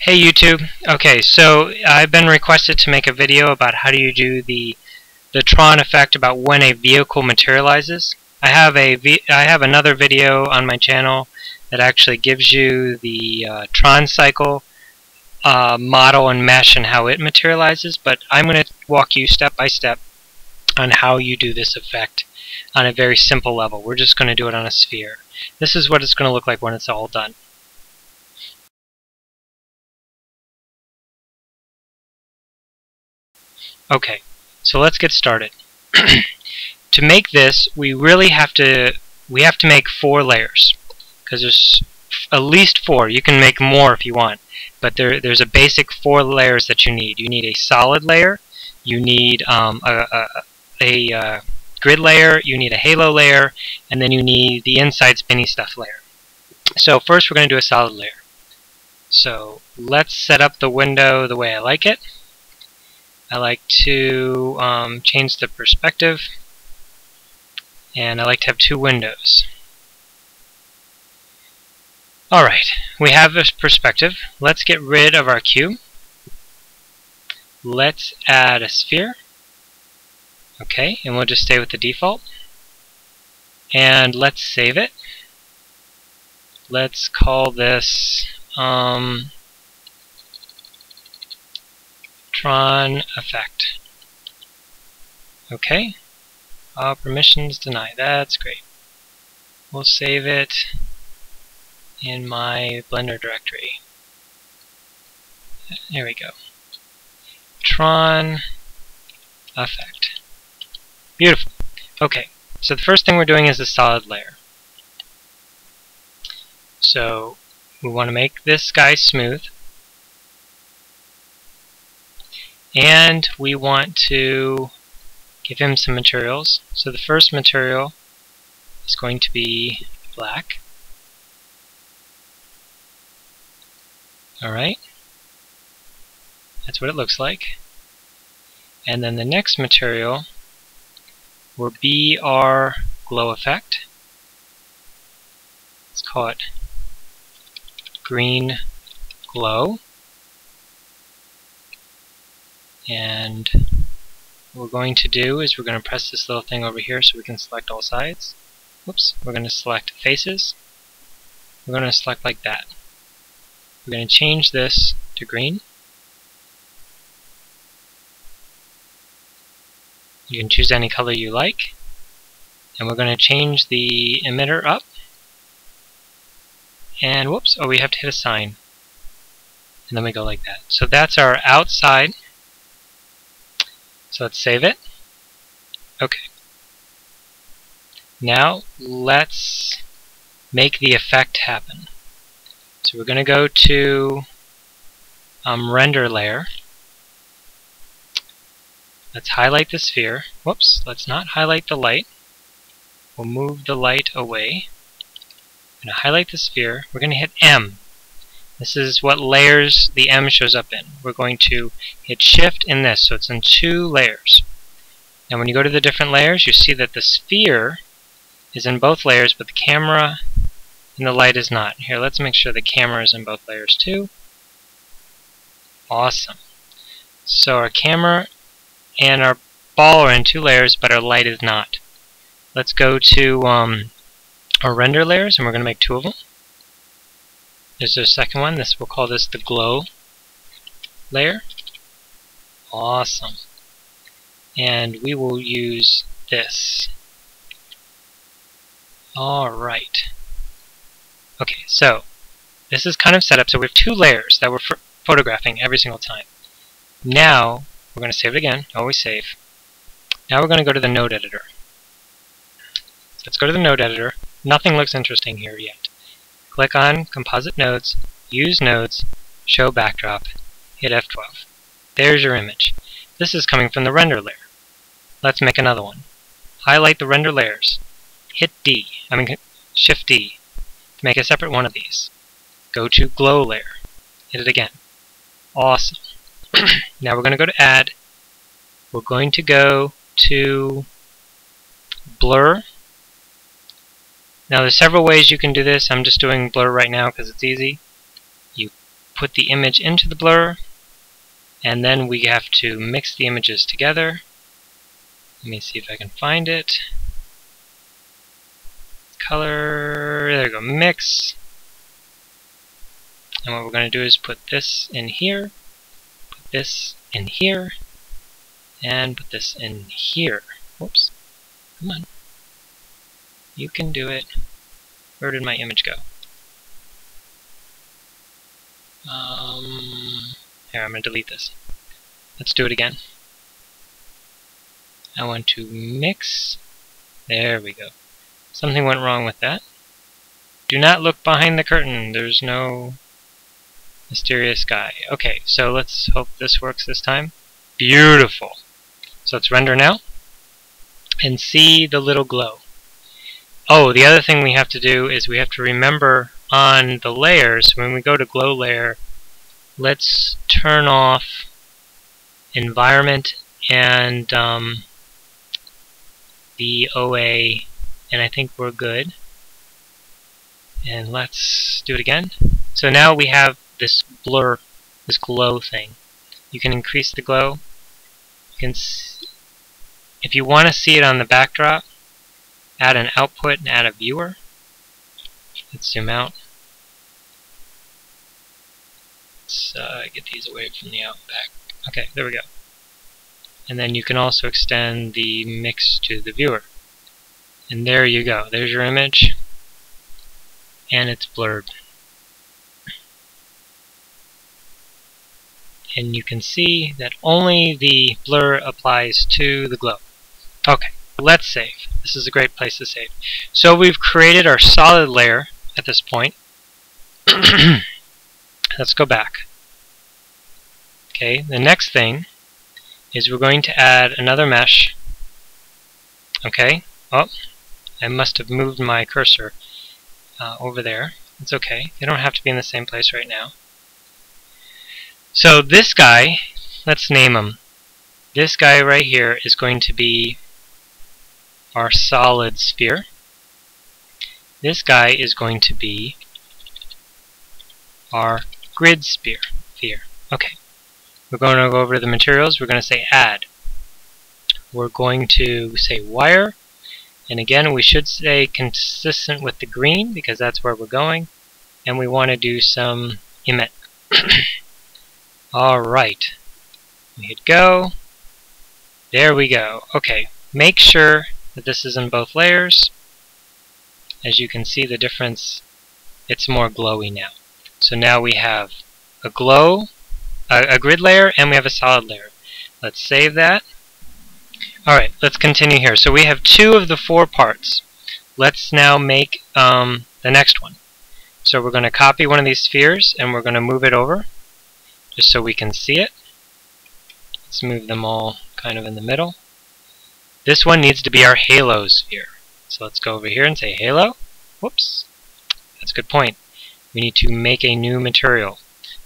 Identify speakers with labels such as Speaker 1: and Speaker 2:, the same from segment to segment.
Speaker 1: Hey YouTube. Okay, so I've been requested to make a video about how do you do the Tron effect about when a vehicle materializes. I have another video on my channel that actually gives you the Tron cycle model and mesh and how it materializes, but I'm going to walk you step by step on how you do this effect on a very simple level. We're just going to do it on a sphere. This is what it's going to look like when it's all done. Okay, so let's get started. To make this, we have to make 4 layers, because there's at least 4. You can make more if you want, but there's a basic 4 layers that you need. You need a solid layer, you need a grid layer, you need a halo layer, and then you need the inside spinny stuff layer. So first we're going to do a solid layer. So let's set up the window the way I like it. I like to change the perspective, and I like to have 2 windows. Alright, we have this perspective. Let's get rid of our cube. Let's add a sphere. Okay, and we'll just stay with the default. And let's save it. Let's call this Tron effect. Okay. Permissions denied. That's great. We'll save it in my Blender directory. There we go. Tron effect. Beautiful. Okay. So the first thing we're doing is a solid layer. So we want to make this guy smooth. And we want to give him some materials. So the first material is going to be black. Alright. That's what it looks like. And then the next material will be our glow effect. Let's call it green glow. And what we're going to do is we're going to press this little thing over here so we can select all sides. Whoops, we're going to select faces. We're going to select like that. We're going to change this to green. You can choose any color you like. And we're going to change the emitter up. And whoops, oh, we have to hit a sign. And then we go like that. So that's our outside. So let's save it. Okay. Now let's make the effect happen. So we're going to go to render layer. Let's highlight the sphere. Whoops, let's not highlight the light. We'll move the light away. I'm going to highlight the sphere. We're going to hit M. This is what layers the M shows up in. We're going to hit Shift in this, so it's in 2 layers. And when you go to the different layers, you see that the sphere is in both layers, but the camera and the light is not. Here, let's make sure the camera is in both layers too. Awesome. So our camera and our ball are in 2 layers, but our light is not. Let's go to our render layers, and we're going to make 2 of them. There's a second one. We'll call this the glow layer. Awesome. And we will use this. Alright. Okay, so this is kind of set up. So we have 2 layers that we're photographing every single time. Now we're going to save it again. Always save. Now we're going to go to the node editor. Let's go to the node editor. Nothing looks interesting here yet. Click on Composite Nodes, Use Nodes, Show Backdrop, hit F12. There's your image. This is coming from the render layer. Let's make another one. Highlight the render layers. Hit Shift D to make a separate one of these. Go to Glow layer. Hit it again. Awesome. Now we're going to go to Add. We're going to go to Blur. Now there's several ways you can do this. I'm just doing blur right now because it's easy. You put the image into the blur, and then we have to mix the images together. Let me see if I can find it. Color, there we go, mix. And what we're going to do is put this in here, put this in here, and put this in here. Whoops. Come on. You can do it. Where did my image go? Here, I'm going to delete this. Let's do it again. I want to mix. There we go. Something went wrong with that. Do not look behind the curtain. There's no mysterious guy. Okay, so let's hope this works this time. Beautiful. So let's render now and see the little glow. Oh, the other thing we have to do is we have to remember on the layers, when we go to glow layer, let's turn off environment and the OA, and I think we're good. And let's do it again. So now we have this blur, this glow thing. You can increase the glow. You can if you want to see it on the backdrop, add an output and add a viewer. Let's zoom out. Let's get these away from the out back. Okay, there we go. And then you can also extend the mix to the viewer. And there you go. There's your image. And it's blurred. And you can see that only the blur applies to the glow. Okay, let's save. This is a great place to save. So we've created our solid layer at this point. Let's go back. Okay, the next thing is we're going to add another mesh. Okay, oh, I must have moved my cursor over there. It's okay, they don't have to be in the same place right now. So this guy, let's name him. This guy right here is going to be our solid sphere. This guy is going to be our grid sphere. Okay. We're going to go over to the materials. We're going to say add. We're going to say wire. And again, we should stay consistent with the green because that's where we're going. And we want to do some emit. Alright. We hit go. There we go. Okay. Make sure that this is in both layers. As you can see the difference, it's more glowy now. So now we have a glow, a grid layer, and we have a solid layer. Let's save that. Alright, let's continue here. So we have 2 of the 4 parts. Let's now make the next one. So we're going to copy one of these spheres and we're going to move it over just so we can see it. Let's move them all kind of in the middle. This one needs to be our halo sphere. So let's go over here and say halo. Whoops. That's a good point. We need to make a new material.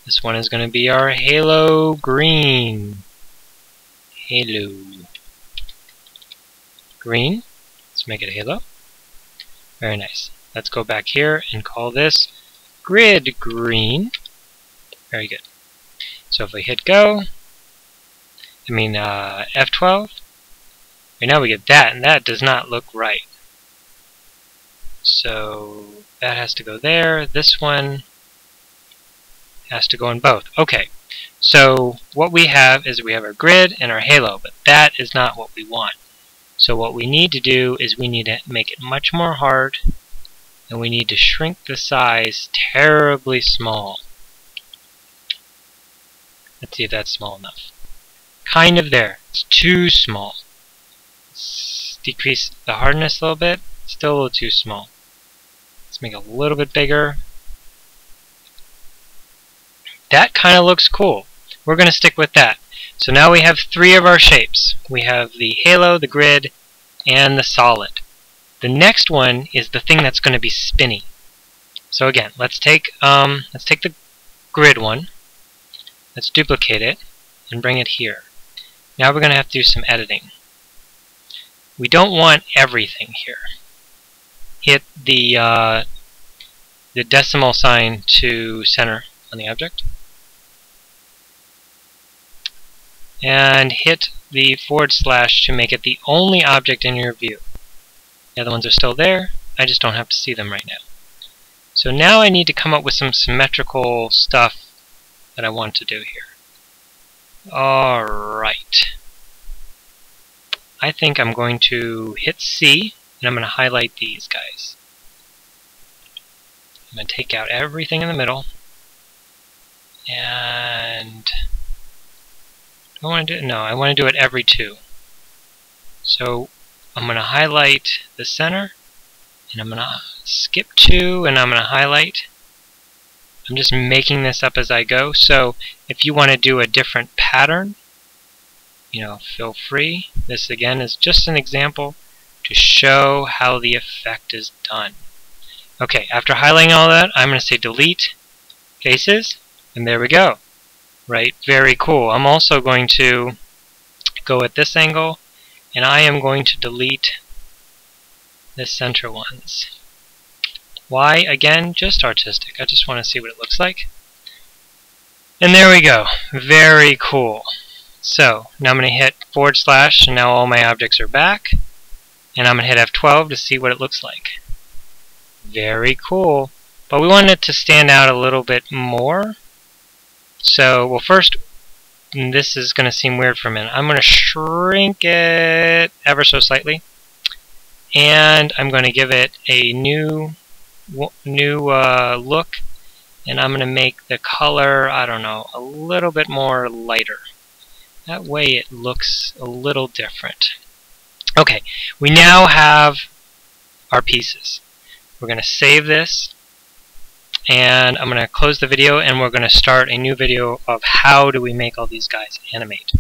Speaker 1: This one is going to be our halo green. Halo green. Let's make it a halo. Very nice. Let's go back here and call this grid green. Very good. So if we hit go, F12, right now we get that, and that does not look right. So that has to go there. This one has to go in both. Okay, so what we have is we have our grid and our halo, but that is not what we want. So what we need to do is we need to make it much more hard, and we need to shrink the size terribly small. Let's see if that's small enough. Kind of there. It's too small. Let's decrease the hardness a little bit. Still a little too small. Let's make it a little bit bigger. That kind of looks cool. We're going to stick with that. So now we have 3 of our shapes. We have the halo, the grid, and the solid. The next one is the thing that's going to be spinny. So again, let's take the grid one. Let's duplicate it and bring it here. Now we're going to have to do some editing. We don't want everything here. Hit the decimal sign to center on the object. and hit the / to make it the only object in your view. The other ones are still there, I just don't have to see them right now. So now I need to come up with some symmetrical stuff that I want to do here. Alright. I think I'm going to hit C, and I'm going to highlight these guys. I'm going to take out everything in the middle, and do I want to do it? No, I want to do it every 2. So I'm going to highlight the center, and I'm going to skip 2, and I'm going to highlight. I'm just making this up as I go, so if you want to do a different pattern, feel free. This again is just an example to show how the effect is done. Okay, after highlighting all that, I'm going to say delete faces, and there we go. Right, very cool. I'm also going to go at this angle, and I am going to delete the center ones. Why? Again, just artistic. I just want to see what it looks like. And there we go. Very cool. So now I'm going to hit /, and now all my objects are back. And I'm going to hit F12 to see what it looks like. Very cool. But we want it to stand out a little bit more. So, well, first, this is going to seem weird for a minute. I'm going to shrink it ever so slightly. And I'm going to give it a new look. And I'm going to make the color, I don't know, a little bit more lighter. That way it looks a little different. Okay, we now have our pieces. We're going to save this, and I'm going to close the video, and we're going to start a new video of how do we make all these guys animate.